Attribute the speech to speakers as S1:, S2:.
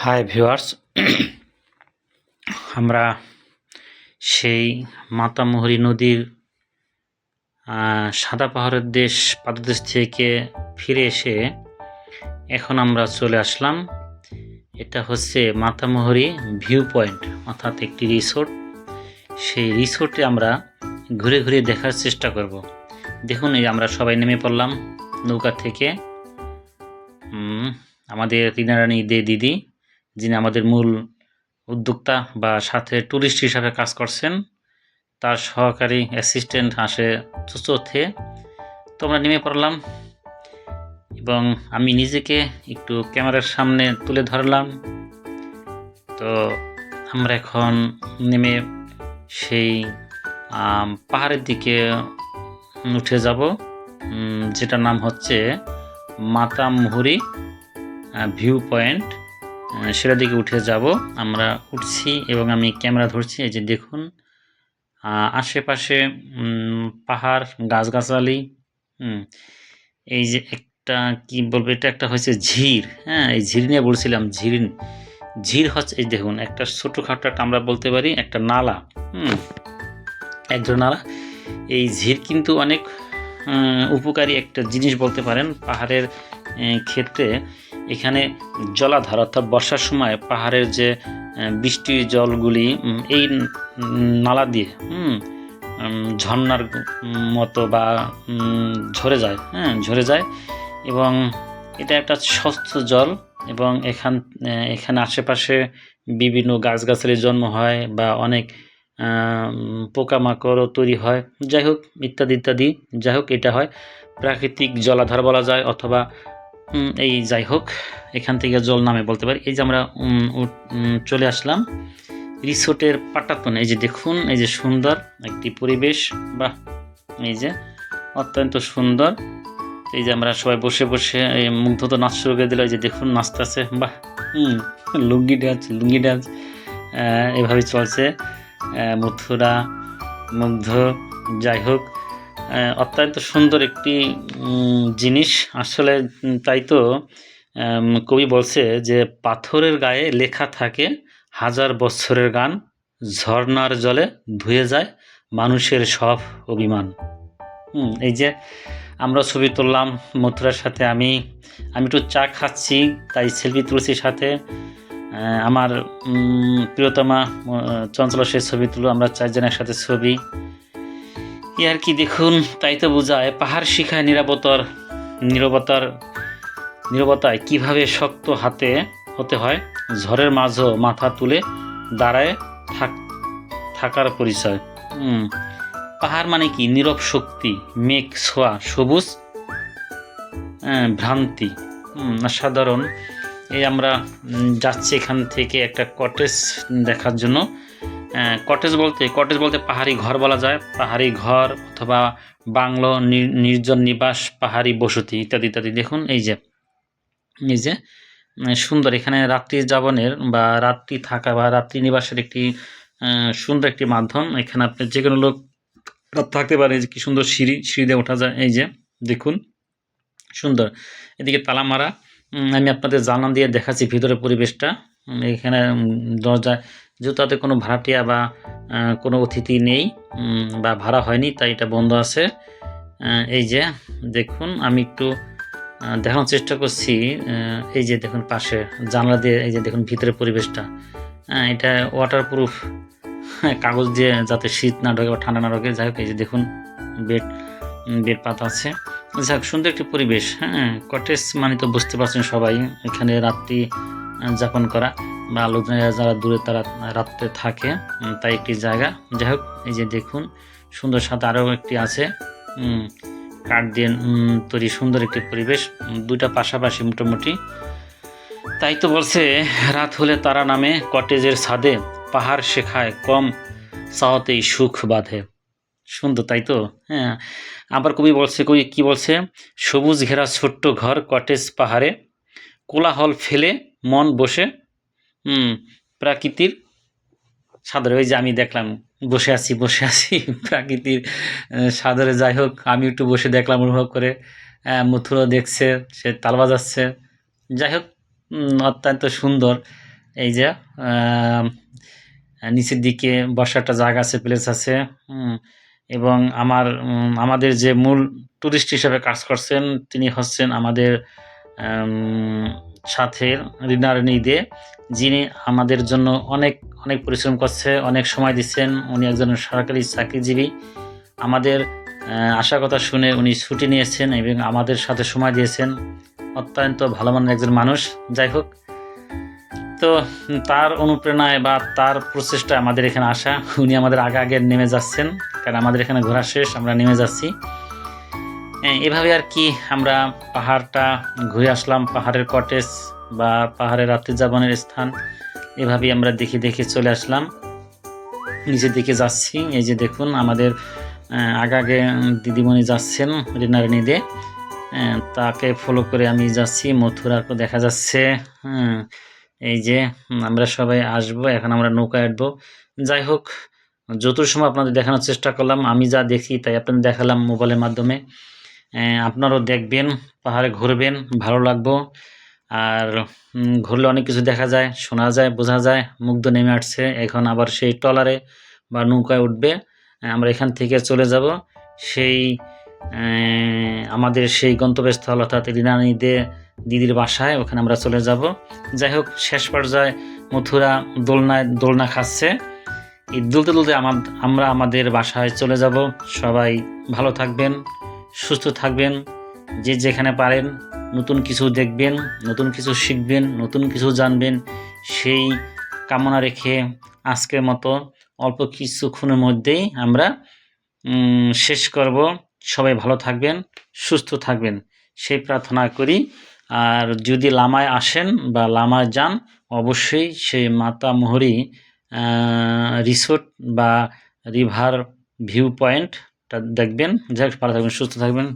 S1: Hi viewers, আমরা সেই মাতামুহুরী নদীর সাদা পাহাড়ের দেশ পাদদেশ থেকে ফিরে এসে এখন আমরা চলে আসলাম। এটা হচ্ছে মাতামুহুরী ভিউ পয়েন্ট, অর্থাৎ একটি রিসোর্ট। সেই রিসোর্টে আমরা ঘুরে ঘুরে দেখার চেষ্টা করব। দেখুন, এই আমরা সবাই নেমে পড়লাম নৌকা থেকে। আমাদের রিনারানী দিদি, যিনি আমাদের মূল উদ্যোক্তা বা সাথে ট্যুরিস্ট হিসাবে কাজ করছেন, তার সহকারী অ্যাসিস্ট্যান্ট আসে চতুর্থে। তো আমরা নেমে পড়লাম এবং আমি নিজেকে একটু ক্যামেরার সামনে তুলে ধরলাম। তো আমরা এখন নেমে সেই পাহাড়ের দিকে উঠে যাব, যেটার নাম হচ্ছে মাতামুহুরী ভিউ পয়েন্ট। সেটার দিকে উঠে যাব। আমরা উঠছি এবং আমি ক্যামেরা ধরছি। এই যে দেখুন, আশেপাশে পাহাড়, গাছগাছালি। এই যে একটা কি বলবো, এটা একটা হচ্ছে ঝির। হ্যাঁ, এই ঝির নিয়ে বলছিলাম। ঝির হচ্ছে, এই দেখুন, একটা ছোটোখাটো একটা আমরা বলতে পারি একটা নালা। একজন নালা। এই ঝির কিন্তু অনেক উপকারী একটা জিনিস বলতে পারেন পাহাড়ের ক্ষেত্রে। এখানে জলাধার, অর্থাৎ বর্ষার সময় পাহাড়ের যে বৃষ্টির জলগুলি এই নালা দিয়ে ঝর্ণার মতো বা ঝরে যায় এবং এটা একটা স্বচ্ছ জল। এবং এখানে আশেপাশে বিভিন্ন গাছগাছালির জন্ম হয় বা অনেক পোকামাকড়ও তৈরি হয়, যাই হোক, ইত্যাদি ইত্যাদি। যাই হোক, এটা হয় প্রাকৃতিক জলাধার বলা যায়, অথবা এই যাই হোক, এখান থেকে জল নামে বলতে পারি। এই যে আমরা চলে আসলাম রিসোর্টের পাটাতনে। এই যে দেখুন, এই যে সুন্দর একটি পরিবেশ, বা এই যে অত্যন্ত সুন্দর। এই যে আমরা সবাই বসে বসে মুগ্ধ তো নাচ শুরু করে দিল। এই যে দেখুন, নাচতেছে, বাহ, লুঙ্গি ডান্স এভাবে চলছে। মথুরা মুগ্ধ। যাই হোক, অত্যন্ত সুন্দর একটি জিনিস আসলে। তাই তো কবি বলছে যে পাথরের গায়ে লেখা থাকে হাজার বছরের গান, ঝর্ণার জলে ধুয়ে যায় মানুষের সব অভিমান। এই যে আমরা ছবি তুললাম মথুরার সাথে। আমি একটু চা খাচ্ছি, তাই সেলফি তুলছি সাথে। আমার প্রিয়তমা চঞ্চলা সে ছবি তুলো, আমরা চারজন একসাথে ছবি। আর কি দেখুন, তাই তো বোঝায় পাহাড় শিখায় নীরবতায় কিভাবে শক্ত হাতে হতে হয়, ঝড়ের মাঝেও মাথা তুলে দাঁড়ায় থাকার পরিচয়। পাহাড় মানে কি? নীরব শক্তি, মেঘ ছোঁয়া, সবুজ ভ্রান্তি। সাধারণ। এই আমরা যাচ্ছি এখান থেকে একটা কটেজ দেখার জন্য। কটেজ বলতে পাহাড়ি ঘর বলা যায়। পাহাড়ি ঘর অথবা বাংলো, নির্জন নিবাস, পাহাড়ি বসতি ইত্যাদি ইত্যাদি। দেখুন, এই যে সুন্দর। এখানে রাত্রি যাপনের বা রাত্রি থাকা বা রাত্রি নিবাসের একটি সুন্দর একটি মাধ্যম। এখানে আপনি যে কোনো লোক থাকতে পারে। যে কি সুন্দর সিঁড়ি দিয়ে ওঠা যায়। এই যে দেখুন, সুন্দর। এদিকে তালা মারা। আমি আপনাদের জানালা দিয়ে দেখাচ্ছি ভিতরের পরিবেশটা। এখানে দরজা, যেহেতু তাতে কোনো ভাড়াটিয়া বা কোনো অতিথি নেই বা ভাড়া হয়নি, তাই এটা বন্ধ আছে। এই যে দেখুন, আমি একটু দেখানোর চেষ্টা করছি। এই যে দেখুন, পাশে জানলা দিয়ে এই যে দেখুন ভিতরের পরিবেশটা। এটা ওয়াটারপ্রুফ কাগজ দিয়ে, যাতে শীত না ঢোকে বা ঠান্ডা না ঢোকে। যাই হোক, এই যে দেখুন বেড পাতা আছে। যাক, সুন্দর একটি পরিবেশ। কটেজ মানে তো বুঝতে পারছেন সবাই, এখানে রাত্রি যাপন করা বা লোকজনেরা যারা দূরে তারা রাত্রে থাকে, তাই একটি জায়গা। যাই হোক, এই যে দেখুন, সুন্দর। সাথে আরও একটি আছে কাঠ দিয়ে তৈরি, সুন্দর একটি পরিবেশ, দুইটা পাশাপাশি মোটামুটি। তাই তো বলছে, রাত হলে তারা নামে কটেজের ছাদে, পাহাড় শেখায় কম চাওয়াতেই সুখ বাঁধে। সুন্দর, তাই তো? হ্যাঁ। আবার কবি কি বলছে? সবুজ ঘেরা ছোট্ট ঘর, কটেজ পাহাড়ে, কোলাহল ফেলে মন বসে প্রাকৃতির সাদরে। ওই যে আমি দেখলাম বসে আছি প্রাকৃতির সাদরে। যাই হোক, আমি একটু বসে দেখলাম অনুভব করে। মথুরা দেখছে, সে তাল বাজাচ্ছে। যাই হোক, অত্যন্ত সুন্দর। এই যে নিচের দিকে বসার একটা জায়গা আছে, প্লেস আছে। এবং আমাদের যে মূল টুরিস্ট হিসেবে কাজ করছেন তিনি হচ্ছেন আমাদের সাথের রিনা রানী দে, যিনি আমাদের জন্য অনেক অনেক পরিশ্রম করছে, অনেক সময় দিচ্ছেন। উনি একজন সরকারি চাকরিজীবী। আমাদের আশা কথা শুনে উনি ছুটি নিয়েছেন এবং আমাদের সাথে সময় দিয়েছেন। অত্যন্ত ভালো মানের একজন মানুষ। যাই হোক, তো তার অনুপ্রেরণায় বা তার প্রচেষ্টায় আমাদের এখানে আসা। উনি আমাদের আগে আগে নেমে যাচ্ছেন, কারণ আমাদের এখানে ঘোরা শেষ, আমরা নেমে যাচ্ছি। এভাবে আর কি আমরা পাহাড়টা ঘুরে আসলাম, পাহাড়ের কটেজ বা পাহাড়ের রাত্রি যাপনের স্থান এভাবেই আমরা দেখে দেখে চলে আসলাম। নিচের দিকে যাচ্ছি, এই যে দেখুন আমাদের আগে দিদিমণি যাচ্ছেন রিনা রানী দে, তাকে ফলো করে আমি যাচ্ছি। মথুরাকে দেখা যাচ্ছে। এই যে আমরা সবাই আসবো, এখন আমরা নৌকায় উঠবো। যাই হোক, যত সময় আপনাদের দেখানোর চেষ্টা করলাম, আমি যা দেখি তাই আপনাদের দেখালাম মোবাইলের মাধ্যমে। আপনারাও দেখবেন, পাহাড়ে ঘুরবেন, ভালো লাগবো। আর ঘুরলে অনেক কিছু দেখা যায়, শোনা যায়, বোঝা যায়। মুগ্ধ নেমে আসছে, এখন আবার সেই ট্রলারে বা নৌকায় উঠবে। আমরা এখান থেকে চলে যাব সেই আমাদের সেই গন্তব্যস্থল, অর্থাৎ রিনা রানী দে দিদির বাসায়, ওখানে আমরা চলে যাব। যাই হোক, শেষ পর্যায়ে মথুরা দোলনা খাচ্ছে। এই দুলতে দুলতে আমরা আমাদের বাসায় চলে যাব। সবাই ভালো থাকবেন, সুস্থ থাকবেন, যে যেখানে পারেন নতুন কিছু দেখবেন, নতুন কিছু শিখবেন, নতুন কিছু জানবেন, সেই কামনা রেখে আজকের মতো অল্প কিছুক্ষণের মধ্যেই আমরা শেষ করব। সবাই ভালো থাকবেন, সুস্থ থাকবেন, সেই প্রার্থনা করি। আর যদি লামায় আসেন বা লামায় যান, অবশ্যই সেই মাতামুহুরী রিসোর্ট বা রিভার ভিউ পয়েন্টটা দেখবেন। যাই হোক, ভালো থাকবেন, সুস্থ থাকবেন।